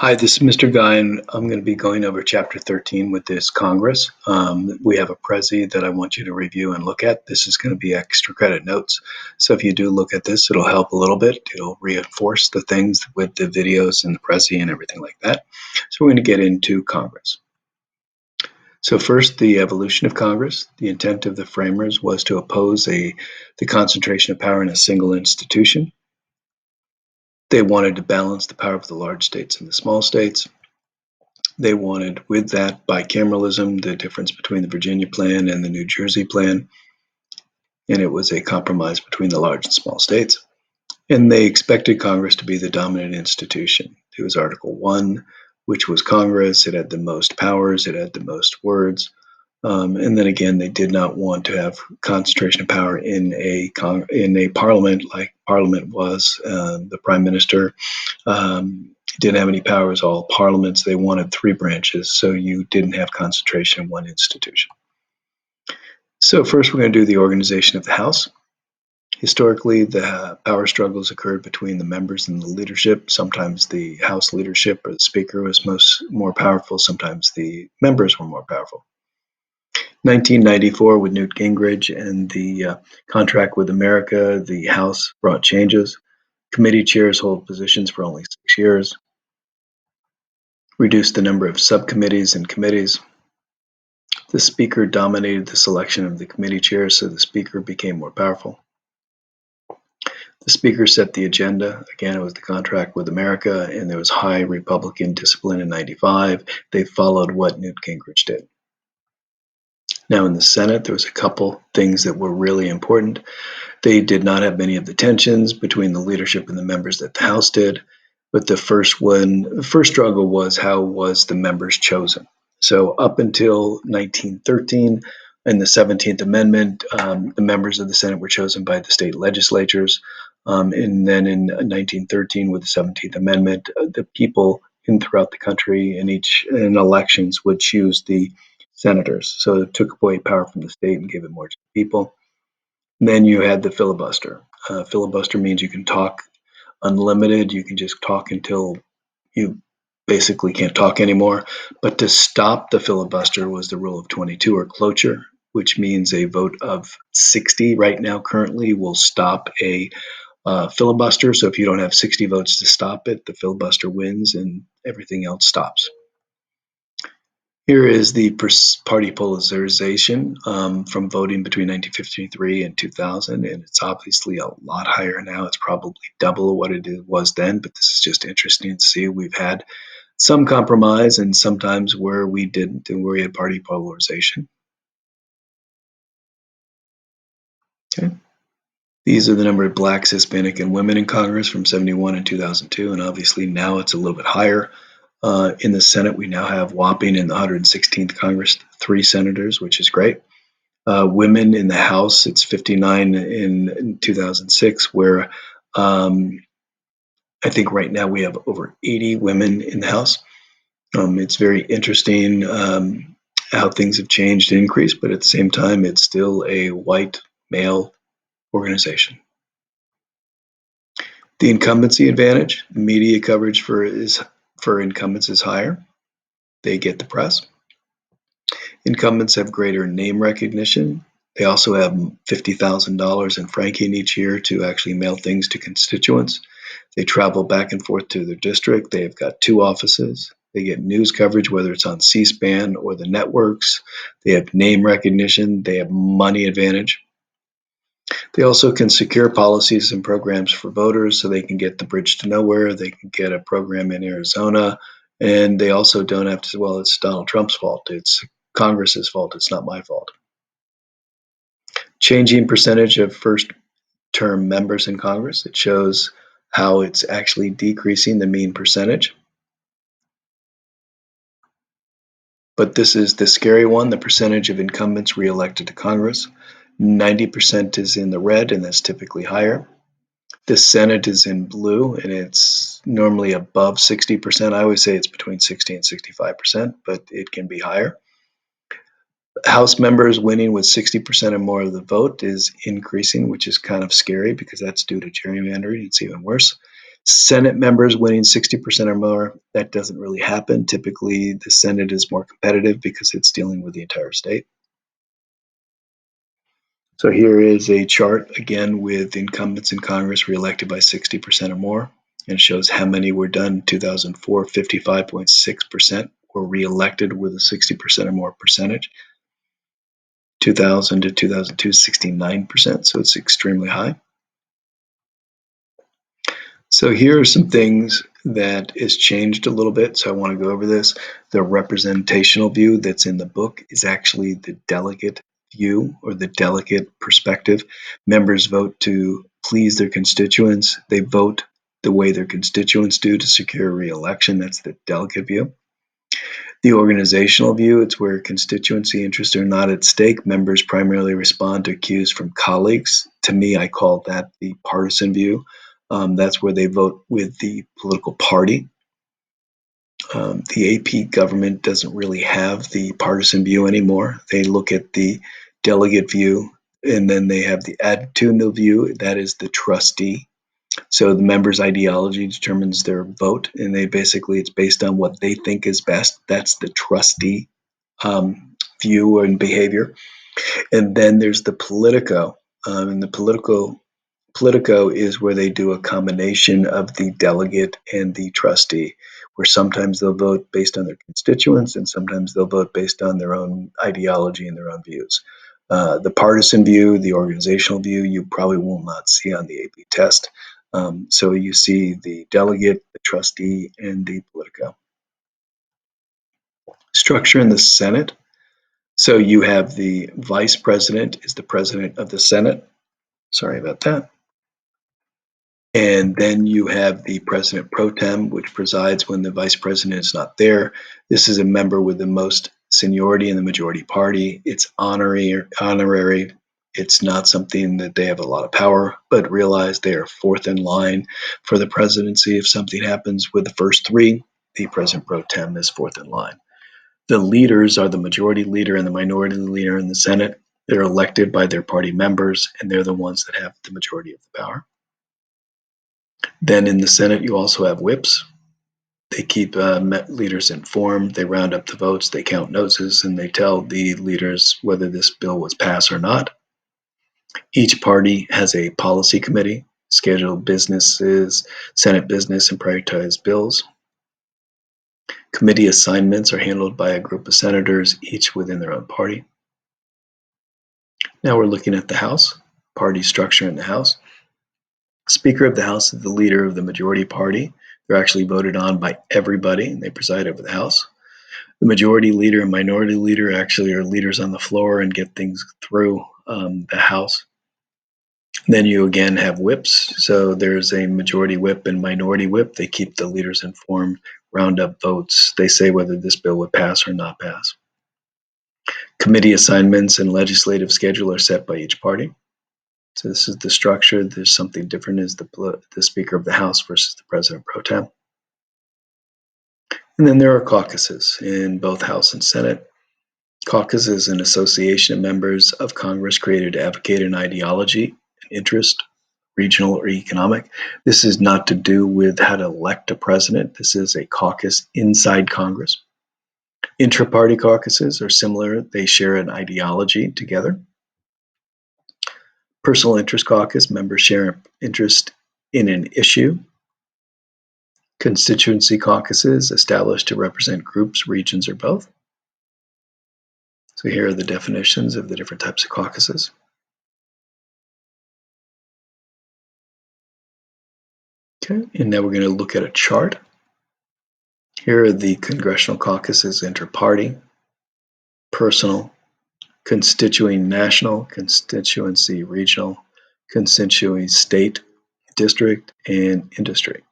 Hi, this is Mr. Guy, and I'm going to be going over Chapter 13 with this Congress. We have a Prezi that I want you to review and look at. This is going to be extra credit notes. So if you do look at this, it'll help a little bit. It'll reinforce the things with the videos and the Prezi and everything like that. So we're going to get into Congress. So first, the evolution of Congress. The intent of the framers was to oppose the concentration of power in a single institution. They wanted to balance the power of the large states and the small states. They wanted, with that, bicameralism, the difference between the Virginia plan and the New Jersey plan, and it was a compromise between the large and small states. And they expected Congress to be the dominant institution. It was Article 1, which was Congress. It had the most powers. It had the most words. And then again, they did not want to have concentration of power in a parliament like Parliament was. The prime minister didn't have any powers. All parliaments, they wanted three branches, so you didn't have concentration in one institution. So first, we're going to do the organization of the House. Historically, the power struggles occurred between the members and the leadership. Sometimes the House leadership or the Speaker was more powerful. Sometimes the members were more powerful. 1994, with Newt Gingrich and the contract with America, the House brought changes. Committee chairs hold positions for only 6 years. Reduced the number of subcommittees and committees. The Speaker dominated the selection of the committee chairs, so the Speaker became more powerful. The Speaker set the agenda. Again, it was the contract with America, and there was high Republican discipline in 95. They followed what Newt Gingrich did. Now in the Senate, there was a couple things that were really important. They did not have many of the tensions between the leadership and the members that the House did. But the first struggle was, how was the members chosen? So up until 1913, in the 17th Amendment, the members of the Senate were chosen by the state legislatures. And then in 1913, with the 17th Amendment, the people throughout the country in elections would choose the senators. So it took away power from the state and gave it more to the people. And then you had the filibuster. Filibuster means you can talk unlimited. You can just talk until you basically can't talk anymore. But to stop the filibuster was the rule of 22, or cloture, which means a vote of 60 right now currently will stop a filibuster. So if you don't have 60 votes to stop it, the filibuster wins and everything else stops. Here is the party polarization from voting between 1953 and 2000, and it's obviously a lot higher now. It's probably double what it was then, but this is just interesting to see. We've had some compromise and sometimes where we didn't, and where we had party polarization. Okay. These are the number of blacks, Hispanic, and women in Congress from 71 and 2002, and obviously now it's a little bit higher. In the Senate, we now have whopping in the 116th Congress 3 senators, which is great. Women in the House, it's 59 in 2006, where I think right now we have over 80 women in the House. It's very interesting how things have changed and increased, but at the same time, it's still a white male organization. The incumbency advantage, media coverage for incumbents is higher. They get the press. Incumbents have greater name recognition. They also have $50,000 in franking each year to actually mail things to constituents. They travel back and forth to their district. They've got 2 offices. They get news coverage, whether it's on C-SPAN or the networks. They have name recognition. They have money advantage. They also can secure policies and programs for voters, so they can get the bridge to nowhere. They can get a program in Arizona. And they also don't have to, well, it's Donald Trump's fault. It's Congress's fault. It's not my fault. Changing percentage of first-term members in Congress. It shows how it's actually decreasing the mean percentage. But this is the scary one, the percentage of incumbents reelected to Congress. 90% is in the red, and that's typically higher. The Senate is in blue, and it's normally above 60%. I always say it's between 60 and 65%, but it can be higher. House members winning with 60% or more of the vote is increasing, which is kind of scary because that's due to gerrymandering. It's even worse. Senate members winning 60% or more, that doesn't really happen. Typically, the Senate is more competitive because it's dealing with the entire state. So here is a chart, again, with incumbents in Congress reelected by 60% or more, and it shows how many were done in 2004. 55.6% were reelected with a 60% or more percentage. 2000 to 2002, 69%, so it's extremely high. So here are some things that is changed a little bit, so I want to go over this. The representational view that's in the book is actually the delegate view or the delegate perspective. Members vote to please their constituents. They vote the way their constituents do to secure re-election. That's the delegate view. The organizational view, it's where constituency interests are not at stake. Members primarily respond to cues from colleagues. To me, I call that the partisan view. That's where they vote with the political party. The AP government doesn't really have the partisan view anymore. They look at the delegate view, and then they have the attitudinal view. That is the trustee. So the member's ideology determines their vote, and it's based on what they think is best. That's the trustee view and behavior. And then there's the politico, and the politico is where they do a combination of the delegate and the trustee, where sometimes they'll vote based on their constituents and sometimes they'll vote based on their own ideology and their own views. The partisan view, the organizational view, you probably will not see on the AP test. So you see the delegate, the trustee, and the politico. Structure in the Senate. So you have the vice president is the president of the Senate. Sorry about that. And then you have the president pro tem, which presides when the vice president is not there. This is a member with the most seniority in the majority party. It's honorary. It's not something that they have a lot of power, but realize they are fourth in line for the presidency. If something happens with the first three, the president pro tem is fourth in line. The leaders are the majority leader and the minority leader in the Senate. They're elected by their party members, and they're the ones that have the majority of the power. Then in the Senate, you also have whips. They keep leaders informed. They round up the votes. They count noses, and they tell the leaders whether this bill was passed or not. Each party has a policy committee, schedule businesses, Senate business, and prioritize bills. Committee assignments are handled by a group of senators, each within their own party. Now we're looking at the House, party structure in the House. Speaker of the House is the leader of the majority party. They're actually voted on by everybody, and they preside over the House. The majority leader and minority leader actually are leaders on the floor and get things through the House. Then you again have whips. So there's a majority whip and minority whip. They keep the leaders informed, round up votes. They say whether this bill would pass or not pass. Committee assignments and legislative schedule are set by each party. So this is the structure. There's something different is the Speaker of the House versus the President pro tem. And then there are caucuses in both House and Senate. Caucus is an association of members of Congress created to advocate an ideology, an interest, regional or economic. This is not to do with how to elect a president. This is a caucus inside Congress. Intra-party caucuses are similar. They share an ideology together. Personal interest caucus, members share an interest in an issue. Constituency caucuses established to represent groups, regions, or both. So here are the definitions of the different types of caucuses. Okay, and now we're going to look at a chart. Here are the congressional caucuses: inter-party, personal, constituent national, constituency regional, constituency state, district, and industry.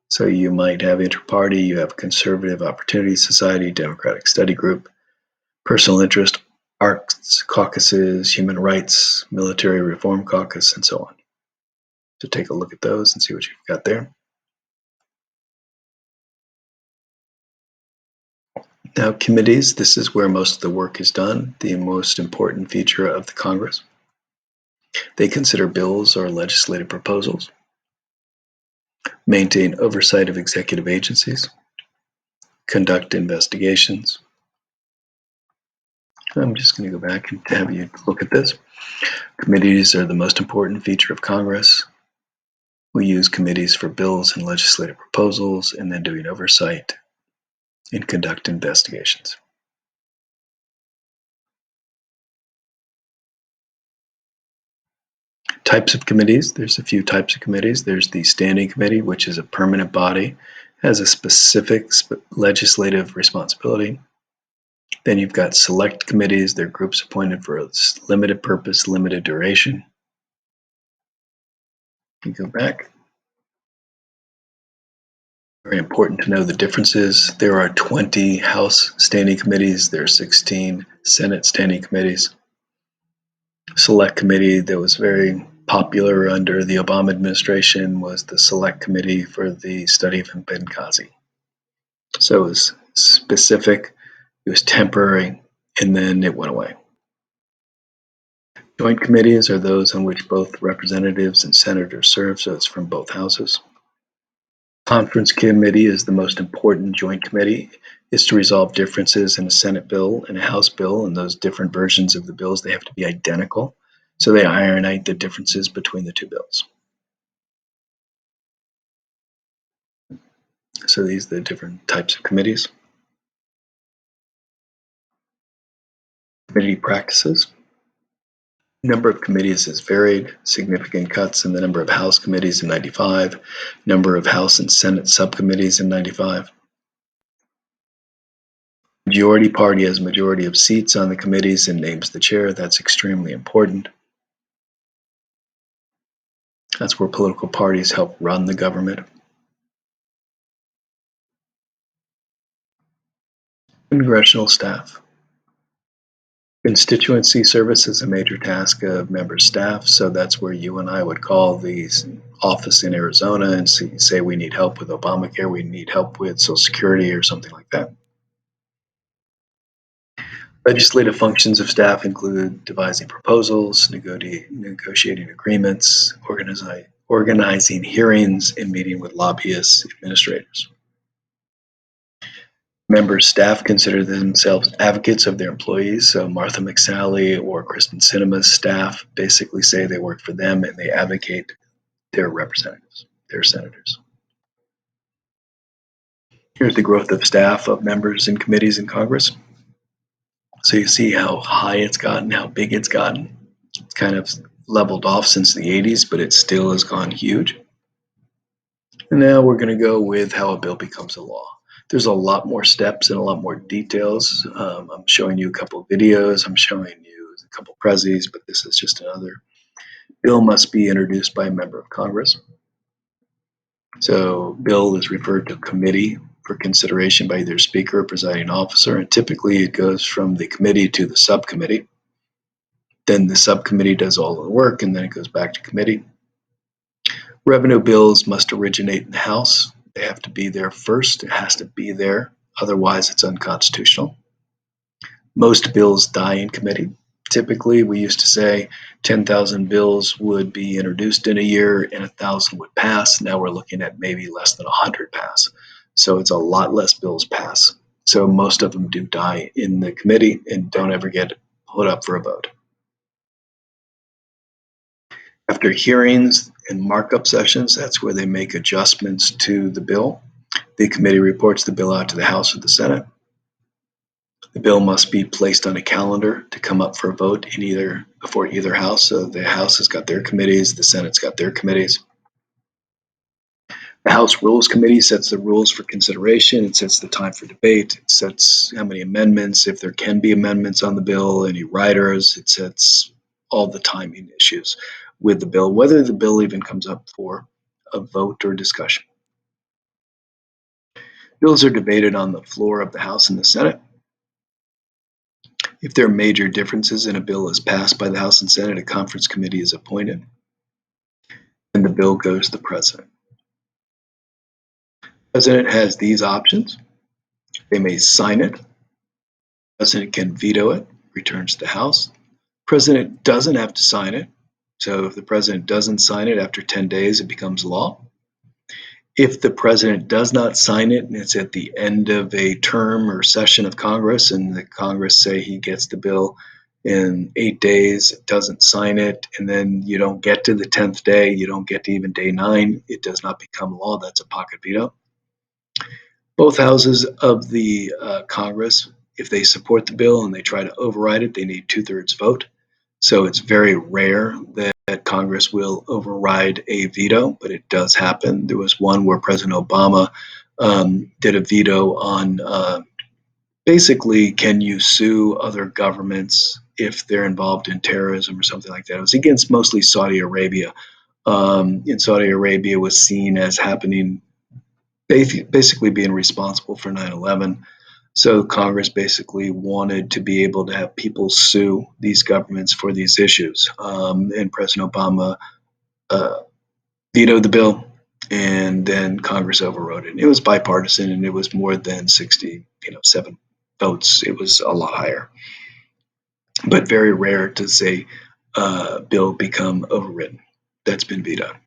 So you might have inter-party, you have Conservative Opportunity Society, Democratic Study Group, personal interest, arts caucuses, human rights, military reform caucus, and so on. So take a look at those and see what you've got there. Now, committees, this is where most of the work is done, the most important feature of the Congress. They consider bills or legislative proposals. maintain oversight of executive agencies, conduct investigations. I'm just going to go back and have you look at this. Committees are the most important feature of Congress. We use committees for bills and legislative proposals, and then doing oversight and conduct investigations. Types of committees. There's a few types of committees. There's the Standing Committee, which is a permanent body, has a specific legislative responsibility. Then you've got select committees. They're groups appointed for a limited purpose, limited duration. You go back. Very important to know the differences. There are 20 House standing committees. There are 16 Senate standing committees. Select committee that was very popular under the Obama administration was the Select Committee for the Study of Benghazi. So it was specific, it was temporary, and then it went away. Joint committees are those on which both representatives and senators serve, so it's from both houses. Conference committee is the most important joint committee. It's to resolve differences in a Senate bill and a House bill, and those different versions of the bills, they have to be identical. So they iron out the differences between the two bills. So these are the different types of committees. Committee practices. Number of committees has varied, significant cuts in the number of House committees in 95, number of House and Senate subcommittees in 95. Majority party has majority of seats on the committees and names the chair. That's extremely important. That's where political parties help run the government. Congressional staff. Constituency service is a major task of member staff, so that's where you and I would call the office in Arizona and say we need help with Obamacare, we need help with Social Security or something like that. Legislative functions of staff include devising proposals, negotiating agreements, organizing hearings, and meeting with lobbyists, administrators. Members' staff consider themselves advocates of their employees. So Martha McSally or Kristen Sinema's staff basically say they work for them and they advocate their representatives, their senators. Here's the growth of staff of members in committees in Congress. So you see how high it's gotten, how big it's gotten. It's kind of leveled off since the 80s, but it still has gone huge. And now we're going to go with how a bill becomes a law. There's a lot more steps and a lot more details. I'm showing you a couple of videos. I'm showing you a couple of prezzies, but this is just another. Bill must be introduced by a member of Congress. So bill is referred to committee for consideration by either speaker or presiding officer, and typically it goes from the committee to the subcommittee. Then the subcommittee does all the work, and then it goes back to committee. Revenue bills must originate in the House. They have to be there first. It has to be there. Otherwise, it's unconstitutional. Most bills die in committee. Typically, we used to say 10,000 bills would be introduced in a year and 1,000 would pass. Now we're looking at maybe less than 100 pass. So it's a lot less bills pass. So most of them do die in the committee and don't ever get put up for a vote. After hearings and markup sessions, that's where they make adjustments to the bill. The committee reports the bill out to the House or the Senate. The bill must be placed on a calendar to come up for a vote before either house. So the House has got their committees, the Senate's got their committees. The House Rules Committee sets the rules for consideration. It sets the time for debate. It sets how many amendments, if there can be amendments on the bill, any riders. It sets all the timing issues with the bill, whether the bill even comes up for a vote or discussion. Bills are debated on the floor of the House and the Senate. If there are major differences and a bill is passed by the House and Senate, a conference committee is appointed, and the bill goes to the president. The president has these options. They may sign it. The president can veto it, returns to the House. The president doesn't have to sign it. So if the president doesn't sign it after 10 days, it becomes law. If the president does not sign it and it's at the end of a term or session of Congress and the Congress say he gets the bill in 8 days, doesn't sign it, and then you don't get to the 10th day, you don't get to even day 9, it does not become law. That's a pocket veto. Both houses of the Congress, if they support the bill and they try to override it, they need 2/3 vote. So it's very rare that Congress will override a veto, but it does happen. There was one where President Obama did a veto on basically, can you sue other governments if they're involved in terrorism or something like that? It was against mostly Saudi Arabia. And Saudi Arabia was seen as basically being responsible for 9/11. So Congress basically wanted to be able to have people sue these governments for these issues. And President Obama uh, vetoed the bill, and then Congress overrode it. It was bipartisan, and it was more than 67 votes. It was a lot higher, but very rare to say bill become overridden. That's been vetoed.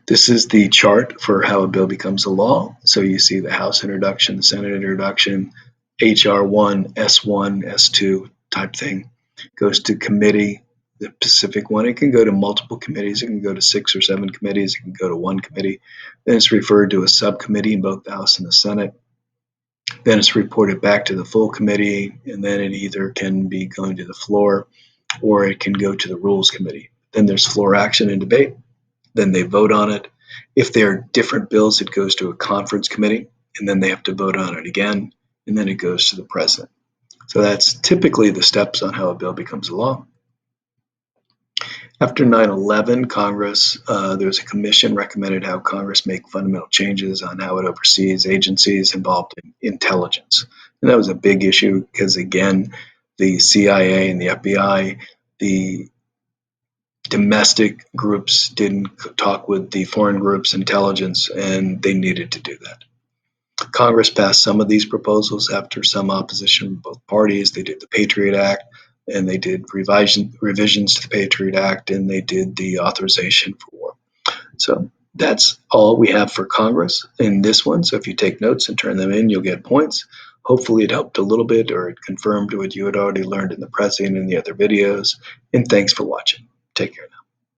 This is the chart for how a bill becomes a law. So you see the House introduction, the Senate introduction, HR1, S1, S2 type thing. Goes to committee, the Pacific one. It can go to multiple committees. It can go to 6 or 7 committees. It can go to one committee. Then it's referred to a subcommittee in both the House and the Senate. Then it's reported back to the full committee, and then it either can be going to the floor or it can go to the Rules Committee. Then there's floor action and debate. Then they vote on it. If there are different bills, it goes to a conference committee, and then they have to vote on it again, and then it goes to the president. So that's typically the steps on how a bill becomes a law. After 9/11, Congress, there was a commission recommended how Congress make fundamental changes on how it oversees agencies involved in intelligence. And that was a big issue because, again, the CIA and the FBI, the domestic groups didn't talk with the foreign groups' intelligence, and they needed to do that. Congress passed some of these proposals after some opposition from both parties. They did the Patriot Act, and they did revisions to the Patriot Act, and they did the authorization for war. So that's all we have for Congress in this one. So if you take notes and turn them in, you'll get points. Hopefully it helped a little bit, or it confirmed what you had already learned in the Prezi and in the other videos. And thanks for watching. Take care.